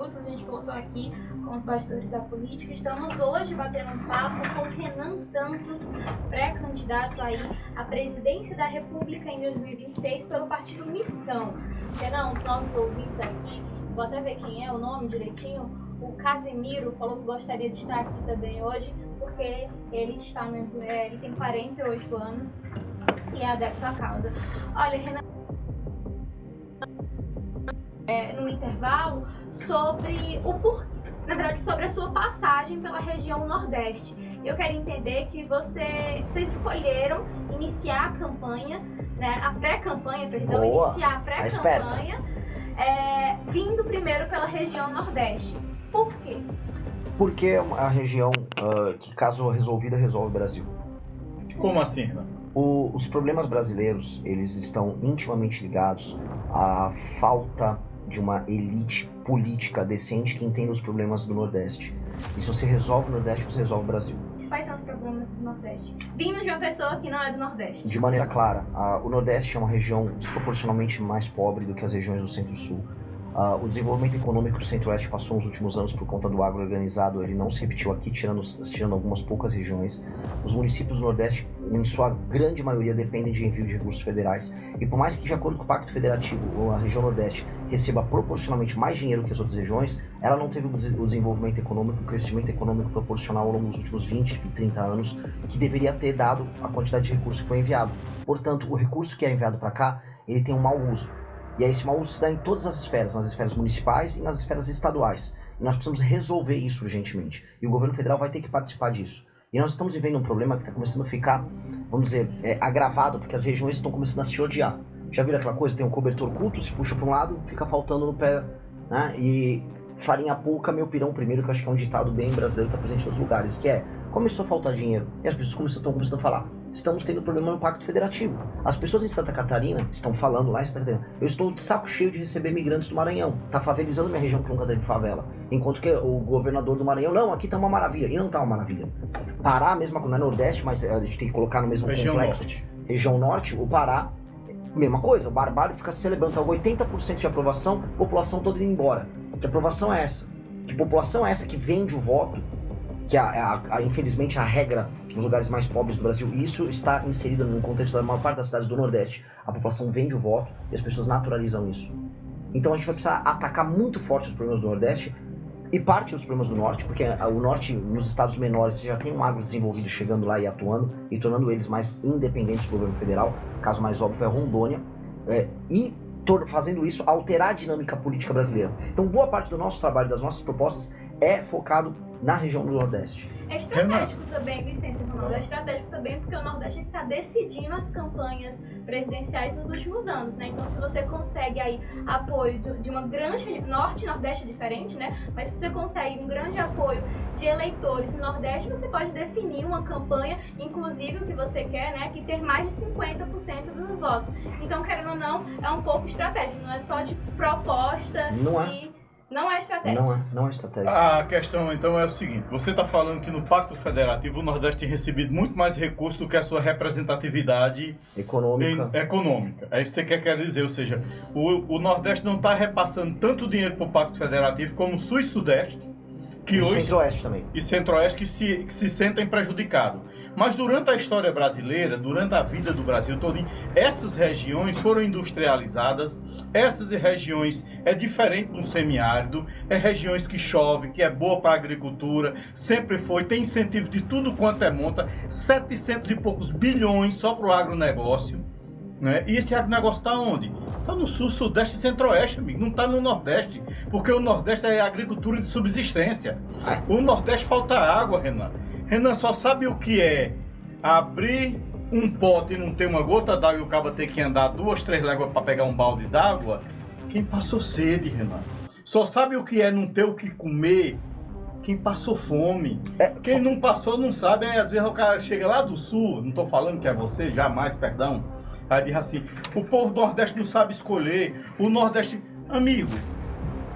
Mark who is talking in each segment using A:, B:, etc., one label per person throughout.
A: minutos, a gente voltou aqui com os bastidores da política. Estamos hoje batendo um papo com Renan Santos, pré-candidato aí à presidência da República em 2026 pelo partido Missão. Renan, os nossos ouvintes aqui, vou até ver quem é o nome direitinho, o Casimiro falou que gostaria de estar aqui também hoje, porque ele tem 48 anos e é adepto à causa. Olha, Renan, no intervalo, sobre a sua passagem pela região Nordeste. Eu quero entender que vocês escolheram iniciar a campanha, né, a pré-campanha, perdão,
B: Boa,
A: iniciar a pré-campanha, vindo primeiro pela região Nordeste. Por quê?
B: Porque é a região que, caso resolvida, resolve o Brasil.
C: Como assim, Renan?
B: Os problemas brasileiros, eles estão intimamente ligados à falta de uma elite política decente que entenda os problemas do Nordeste. E se você resolve o Nordeste, você resolve o Brasil.
A: Quais são os problemas do Nordeste? Vindo de uma pessoa que não é do Nordeste.
B: De maneira clara, o Nordeste é uma região desproporcionalmente mais pobre do que as regiões do Centro-Sul. O desenvolvimento econômico que o Centro-Oeste passou nos últimos anos por conta do agro organizado, ele não se repetiu aqui, tirando algumas poucas regiões. Os municípios do Nordeste, em sua grande maioria, dependem de envio de recursos federais. E por mais que, de acordo com o Pacto Federativo, a região Nordeste receba proporcionalmente mais dinheiro que as outras regiões, ela não teve o desenvolvimento econômico, o crescimento econômico proporcional ao longo dos últimos 20, 30 anos, que deveria ter dado a quantidade de recursos que foi enviado. Portanto, o recurso que é enviado para cá, ele tem um mau uso. E aí esse mau uso se dá em todas as esferas, nas esferas municipais e nas esferas estaduais. E nós precisamos resolver isso urgentemente. E o governo federal vai ter que participar disso. E nós estamos vivendo um problema que está começando a ficar, vamos dizer, agravado, porque as regiões estão começando a se odiar. Já viram aquela coisa? Tem um cobertor curto, se puxa para um lado, fica faltando no pé, né? E farinha pouca, meu pirão primeiro, que eu acho que é um ditado bem brasileiro, está presente em todos os lugares, que é: começou a faltar dinheiro, e as pessoas estão começando a falar, estamos tendo problema no Pacto Federativo. As pessoas em Santa Catarina estão falando lá em Santa Catarina, eu estou de saco cheio de receber imigrantes do Maranhão, tá favelizando minha região que nunca teve favela. Enquanto que o governador do Maranhão, não, aqui tá uma maravilha, e não tá uma maravilha. Pará, mesma coisa, não é Nordeste, mas a gente tem que colocar no mesmo
C: região
B: complexo.
C: Norte.
B: Região Norte, o Pará, mesma coisa, o Barbário fica celebrando, tá 80% de aprovação, população toda indo embora. Que aprovação é essa? Que população é essa que vende o voto? Que infelizmente a regra nos lugares mais pobres do Brasil, e isso está inserido no contexto da maior parte das cidades do Nordeste. A população vende o voto e as pessoas naturalizam isso. Então a gente vai precisar atacar muito forte os problemas do Nordeste e parte dos problemas do Norte, porque o Norte, nos estados menores, já tem um agro desenvolvido chegando lá e atuando, e tornando eles mais independentes do governo federal. O caso mais óbvio é Rondônia, fazendo isso alterar a dinâmica política brasileira. Então boa parte do nosso trabalho, das nossas propostas, é focado na região do Nordeste.
A: É estratégico também, licença, Ronaldo, é estratégico também porque o Nordeste está decidindo as campanhas presidenciais nos últimos anos, né? Então, se você consegue aí apoio de uma grande... Norte e Nordeste é diferente, né? Mas se você consegue um grande apoio de eleitores no Nordeste, você pode definir uma campanha, inclusive o que você quer, né? Que ter mais de 50% dos votos. Então, querendo ou não, é um pouco estratégico, não é só de proposta Não é estratégia.
B: Não é estratégia.
C: A questão, então, é o seguinte. Você está falando que no Pacto Federativo o Nordeste tem recebido muito mais recursos do que a sua representatividade econômica. É isso que você quer dizer. Ou seja, o Nordeste não está repassando tanto dinheiro para o Pacto Federativo como o Sul e Sudeste.
B: E Centro-Oeste também.
C: E Centro-Oeste que se sentem prejudicados. Mas durante a história brasileira, durante a vida do Brasil todo, essas regiões foram industrializadas. Essas regiões é diferente do semiárido, é regiões que chove, que é boa para a agricultura, sempre foi, tem incentivo de tudo quanto é monta, 700 e poucos bilhões só para o agronegócio. Né? E esse agronegócio está onde? Está no Sul, Sudeste e Centro-Oeste, amigo. Não está no Nordeste, porque o Nordeste é agricultura de subsistência. O Nordeste falta água, Renan. Renan só sabe o que é abrir um pote e não ter uma gota d'água e o cabo ter que andar 2, 3 léguas para pegar um balde d'água. Quem passou sede, Renan. Só sabe o que é não ter o que comer quem passou fome. Quem não passou não sabe. Aí às vezes o cara chega lá do Sul, não estou falando que é você, jamais, perdão. Aí diz assim, o povo do Nordeste não sabe escolher. O Nordeste, amigo,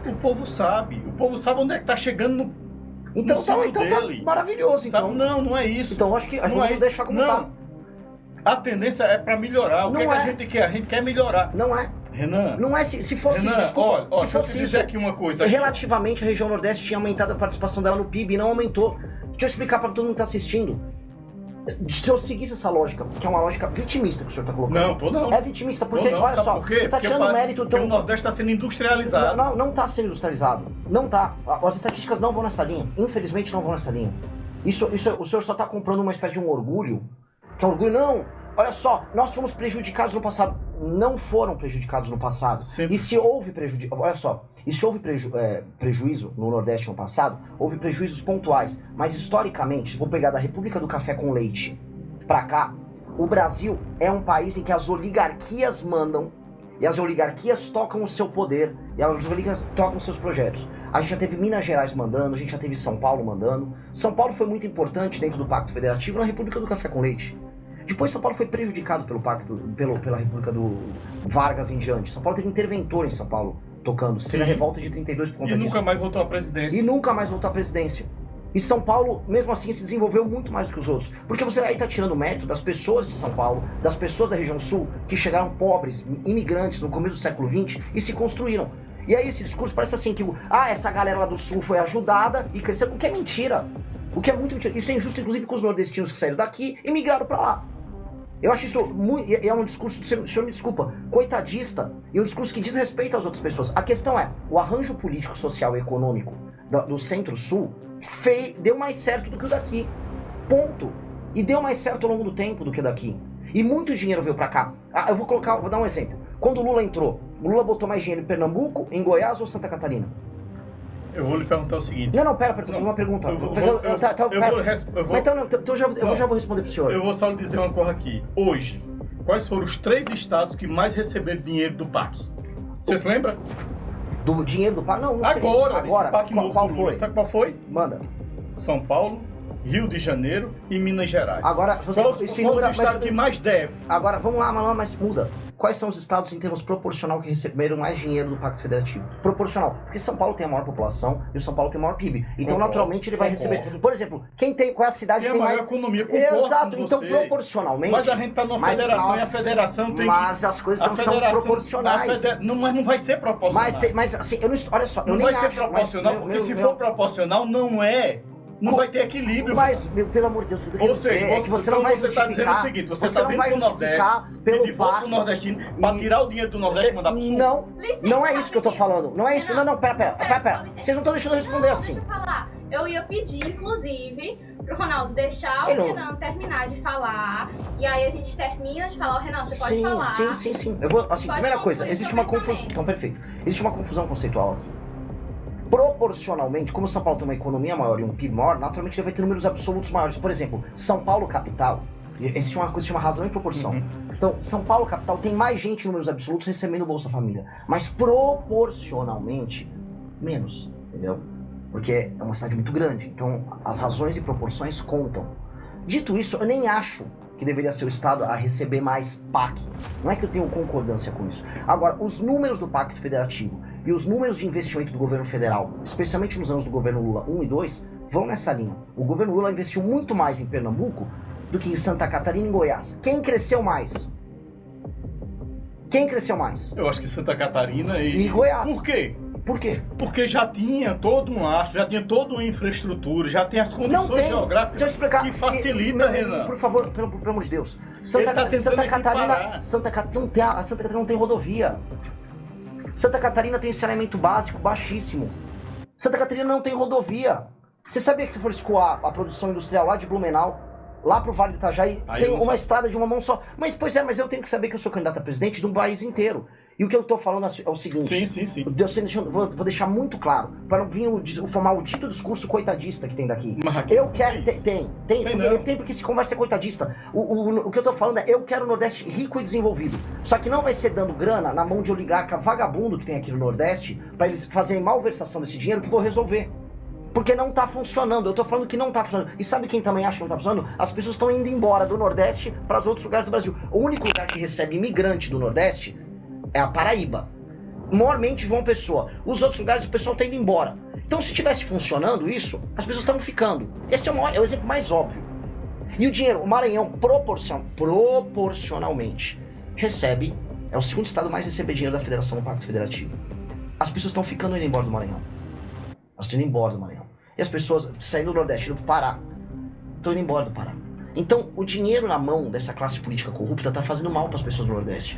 C: o povo sabe onde é que está chegando no...
B: Então tá maravilhoso, então.
C: Não é isso.
B: Então acho que vamos deixar como tá.
C: A tendência é para melhorar. O que a gente quer? A gente quer melhorar.
B: Não é.
C: Renan,
B: Não é se fosse
C: Renan,
B: isso, desculpa,
C: olha,
B: se fosse
C: deixa eu
B: isso,
C: dizer aqui uma coisa. Aqui.
B: relativamente a região Nordeste tinha aumentado a participação dela no PIB e não aumentou. Deixa eu explicar para todo mundo que tá assistindo. Se eu seguisse essa lógica, que é uma lógica vitimista que o senhor tá colocando.
C: Não, tô não.
B: É vitimista, porque,
C: não,
B: olha
C: sabe
B: só,
C: por quê?
B: você tá
C: Porque
B: tirando mérito...
C: Porque o Nordeste está sendo industrializado.
B: Não tá sendo industrializado. Não tá. As estatísticas não vão nessa linha. Infelizmente não vão nessa linha. Isso o senhor só tá comprando uma espécie de um orgulho, que é um orgulho, não... Olha só, nós fomos prejudicados no passado. Não foram prejudicados no passado.
C: Sempre.
B: E se houve prejuízo... Olha só, e se houve prejuízo no Nordeste no passado, houve prejuízos pontuais. Mas historicamente, vou pegar da República do Café com Leite pra cá, o Brasil é um país em que as oligarquias mandam, e as oligarquias tocam o seu poder, e as oligarquias tocam os seus projetos. A gente já teve Minas Gerais mandando, a gente já teve São Paulo mandando. São Paulo foi muito importante dentro do Pacto Federativo na República do Café com Leite. Depois São Paulo foi prejudicado pelo pacto, pela República do Vargas em diante. São Paulo teve interventor em São Paulo tocando. Teve a revolta de 32 por conta disso.
C: E nunca mais voltou à presidência.
B: E nunca mais voltou à presidência. E São Paulo, mesmo assim, se desenvolveu muito mais do que os outros. Porque você aí tá tirando mérito das pessoas de São Paulo, das pessoas da região sul, que chegaram pobres, imigrantes no começo do século XX e se construíram. E aí esse discurso parece assim que, essa galera lá do sul foi ajudada e cresceu, o que é mentira. O que é muito mentira. Isso é injusto, inclusive, com os nordestinos que saíram daqui e migraram pra lá. Eu acho isso muito... É um discurso, o senhor me desculpa, coitadista, e um discurso que diz respeito às outras pessoas. A questão é, o arranjo político, social e econômico do Centro-Sul deu mais certo do que o daqui. Ponto. E deu mais certo ao longo do tempo do que o daqui. E muito dinheiro veio pra cá. Eu vou dar um exemplo. Quando o Lula entrou, o Lula botou mais dinheiro em Pernambuco, em Goiás ou Santa Catarina?
C: Eu vou lhe perguntar o seguinte.
B: Não, pera, tô fazendo uma pergunta. Eu já vou responder pro senhor.
C: Eu vou só lhe dizer uma coisa aqui. Hoje, quais foram os 3 estados que mais receberam dinheiro do PAC? Você se lembra?
B: Do dinheiro do PAC? Não sei.
C: Agora,
B: PAC novo qual foi?
C: Sabe qual foi?
B: Manda.
C: São Paulo, Rio de Janeiro e Minas Gerais.
B: Agora,
C: qual o estado que mais deve?
B: Agora, vamos lá, mas muda. Quais são os estados em termos proporcional que receberam mais dinheiro do Pacto Federativo? Proporcional. Porque São Paulo tem a maior população e o São Paulo tem o maior PIB. Então, naturalmente, ele vai receber... Por exemplo, qual é a cidade que tem mais...
C: economia,
B: exato, então, proporcionalmente...
C: Mas a gente tá numa federação e a federação tem
B: Mas as coisas não são proporcionais.
C: Mas não vai ser proporcional.
B: Mas assim, olha só, eu
C: nem
B: nem
C: acho... Não vai ser proporcional, porque se for proporcional, não vai ter equilíbrio.
B: Mas, pelo amor de Deus, o que eu tô querendo dizer é que você não vai justificar...
C: Você tá dizendo o seguinte, você
B: não vai justificar pelo
C: PAC pro nordestino pra tirar o dinheiro do Nordeste e mandar pro Sul.
B: Não é isso que eu tô falando. Não é isso. Não, pera. Vocês não estão deixando eu responder assim.
A: Deixa eu falar. Eu ia pedir, inclusive, pro Ronaldo deixar o Renan terminar de falar. E aí a gente termina de falar. O Renan, você pode falar.
B: Sim. Eu vou, assim, primeira coisa, existe uma confusão... Então, perfeito. Existe uma confusão conceitual aqui. Proporcionalmente, como São Paulo tem uma economia maior e um PIB maior, naturalmente ele vai ter números absolutos maiores. Por exemplo, São Paulo capital, existe uma coisa que chama razão e proporção. Então, São Paulo capital tem mais gente em números absolutos recebendo Bolsa Família, mas proporcionalmente menos, entendeu? Porque é uma cidade muito grande, então as razões e proporções contam. Dito isso, eu nem acho que deveria ser o Estado a receber mais PAC. Não é que eu tenho concordância com isso. Agora, os números do Pacto Federativo e os números de investimento do governo federal, especialmente nos anos do governo Lula 1 e 2, vão nessa linha. O governo Lula investiu muito mais em Pernambuco do que em Santa Catarina e em Goiás. Quem cresceu mais?
C: Eu acho que Santa Catarina
B: e Goiás.
C: Por quê?
B: Por quê?
C: Porque já tinha todo um lastro, já tinha toda uma infraestrutura, já tem as condições geográficas que facilita, Renan.
B: Por favor, pelo amor de Deus. Santa Catarina não tem rodovia. Santa Catarina tem saneamento básico baixíssimo. Santa Catarina não tem rodovia. Você sabia que se for escoar a produção industrial lá de Blumenau, lá pro Vale do Itajaí, tem uma estrada de uma mão só. Mas eu tenho que saber que eu sou candidato a presidente de um país inteiro. E o que eu tô falando é o seguinte...
C: Sim.
B: Vou deixar muito claro, para não vir o maldito discurso coitadista que tem daqui. Eu quero... Tem porque se conversa é coitadista. O que eu tô falando é, eu quero o Nordeste rico e desenvolvido. Só que não vai ser dando grana na mão de oligarca vagabundo que tem aqui no Nordeste, para eles fazerem malversação desse dinheiro, que vou resolver. Porque não tá funcionando, eu tô falando que não tá funcionando. E sabe quem também acha que não tá funcionando? As pessoas estão indo embora do Nordeste para os outros lugares do Brasil. O único lugar que recebe imigrante do Nordeste é a Paraíba. Maiormente João Pessoa. Os outros lugares o pessoal tá indo embora. Então se tivesse funcionando isso, as pessoas estavam ficando. Esse é o exemplo mais óbvio. E o dinheiro, o Maranhão proporcionalmente recebe É o segundo estado mais a receber dinheiro da Federação no Pacto Federativo. As pessoas estão ficando indo embora do Maranhão. Elas estão indo embora do Maranhão. E as pessoas saindo do Nordeste, indo pro Pará, estão indo embora do Pará. Então, o dinheiro na mão dessa classe política corrupta está fazendo mal para as pessoas do Nordeste.